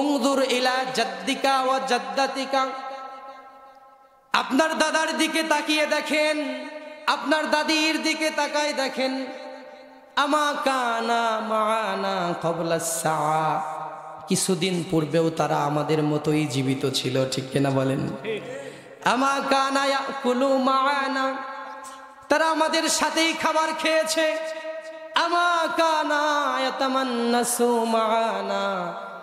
উনজুর ইলা জাদ্দিকা ওয়া জাদ্দাতিকা, আপনার দাদার দিকে তাকিয়ে দেখেন, আপনার দাদির দিকে তাকায় দেখেন। আমা কানা মাআনা ক্বাবলা আস-সাআ, কিছুদিন পূর্বেও তারা আমাদের মতোই জীবিত ছিল, ঠিক কিনা বলেন? আমা কানা ইয়াকুলু মাআনা, তারা আমাদের সাথেই খাবার খেয়েছে। আমা কানা ইয়াতামান্নাসু মাআনা,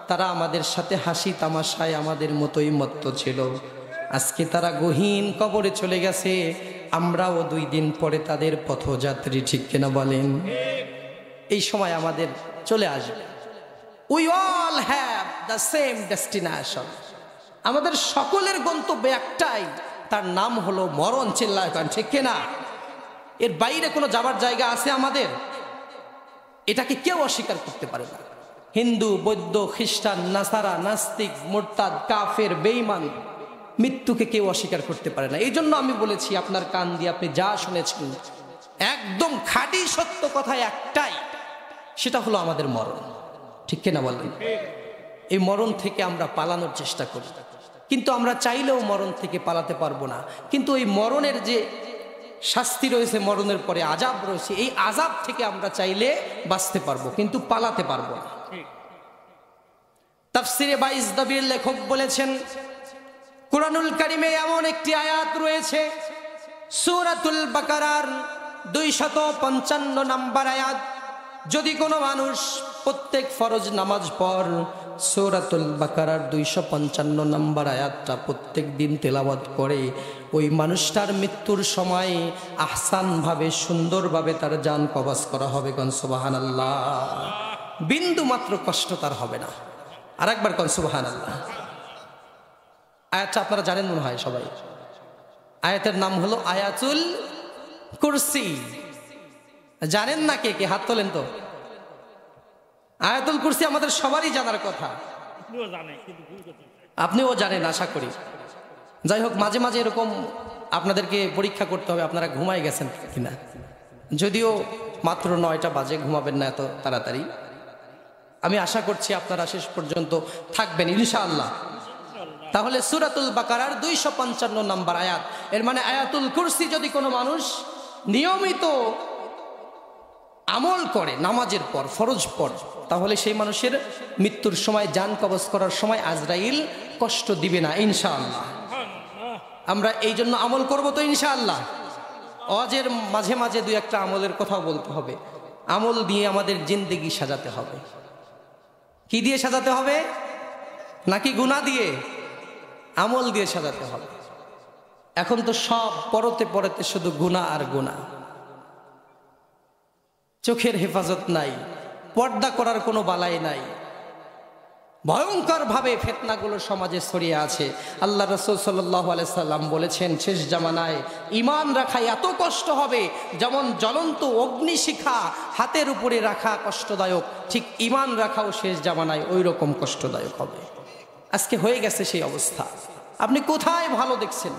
তারা আমাদের সাথে হাসি তামাশায় আমাদের মতোই মত্ত ছিল। আজকে তারা গহীন কবরে চলে গেছে, আমরাও 2 দিন পরে তাদের পথযাত্রী, ঠিক কিনা বলেন? এই সময় আমাদের চলে আসবে। We all have the same destination, আমাদের সকলের গন্তব্য একটাই, তার নাম হলো মরণ। চিল্লায় কারণ, ঠিক কিনা? এর বাইরে কোনো যাবার জায়গা আছে আমাদের? এটাকে কেউ অস্বীকার করতে পারে না। হিন্দু, বৌদ্ধ, খ্রিস্টান, নাসারা, নাস্তিক, মুরতাদ, কাফের, বেঈমান, মৃত্যুকে কেউ অস্বীকার করতে পারে না। এই জন্য আমি বলেছি, আপনার কান দিয়ে আপনি যা শুনেছেন একদম খাঁটি সত্য কথা একটাই, সেটা হলো আমাদের মরণ, ঠিক কিনা বলেন? এই মরণ থেকে আমরা পালানোর চেষ্টা করি, কিন্তু আমরা চাইলেও মরণ থেকে পালাতে পারবো না। কিন্তু এই মরণের যে শাস্তি রয়েছে, মরণের পরে আযাব রয়েছে, এই আযাব থেকে আমরা চাইলে বাঁচতে পারবো, কিন্তু পালাতে পারবো না। তাফসিরে বাইজ দাবির লেখক বলেছেন, কুরআনুল কারীমে এমন একটি আয়াত রয়েছে, সূরাতুল বাকারার 255 নম্বর আয়াত। যদি কোনো মানুষ প্রত্যেক ফরজ নামাজ পর সূরাতুল বাকারার 255 নম্বর আয়াতটা প্রত্যেক দিন তেলাওয়াত করে, ওই মানুষটার মৃত্যুর সময় আহসানভাবে, সুন্দরভাবে তার জান কবজ করা হবে। কোন সুবহানাল্লাহ। বিন্দু মাত্র কষ্ট তার হবে না। আরেকবার কোন সুবহানাল্লাহ। আয়াতটা আপনারা জানেন মনে হয় সবাই। আয়াতের নাম হলো আয়াতুল কুরসি। জানেন না? কে কে হাত তোলেন তো। আয়াতুল কুরসি আমাদের সবারই জানার কথা, আপনিও জানেন আশা করি। যাই হোক, মাঝে মাঝে এরকম আপনাদেরকে পরীক্ষা করতে হবে আপনারা ঘুমায় গেছেন কিনা। যদিও মাত্র 9টা বাজে, ঘুমাবেন না এত তাড়াতাড়ি। আমি আশা করছি আপনারা শেষ পর্যন্ত থাকবেন ইনশাআল্লাহ। তাহলে সূরাতুল বাকারার 255 নম্বর আয়াত, এর মানে আয়াতুল কুরসি যদি কোনো মানুষ নিয়মিত আমল করে নামাজের পর, ফরজ পর, তাহলে সেই মানুষের মৃত্যুর সময়, জান কবজ করার সময় আজরাইল কষ্ট দিবে না ইনশাআল্লাহ। আমরা এই জন্য আমল করব তো ইনশাআল্লাহ। ওয়াজের মাঝে মাঝে 2-1টা আমলের কথা বলতে হবে। আমল দিয়ে আমাদের জিন্দেগি সাজাতে হবে। কি দিয়ে সাজাতে হবে? নাকি গুনাহ দিয়ে? আমল দিয়ে সাজাতে হবে। এখন তো সব পরতে পরতে শুধু গুনাহ আর গুনাহ। চোখের হেফাজত নাই, পর্দা করার কোনো বালাই নাই, ভয়ঙ্কর ভাবে ফিতনাগুলো সমাজে ছড়িয়ে আছে। আল্লাহ রাসূল সাল্লাল্লাহু আলাইহি সাল্লাম বলেছেন, শেষ জামানায় ঈমান রাখা এত কষ্ট হবে, যেমন জ্বলন্ত অগ্নিশিখা হাতের উপরে রাখা কষ্টদায়ক, ঠিক ঈমান রাখাও শেষ জামানায় ওই রকম কষ্টদায়ক হবে। আজকে হয়ে গেছে সেই অবস্থা। আপনি কোথায় ভালো দেখছেন?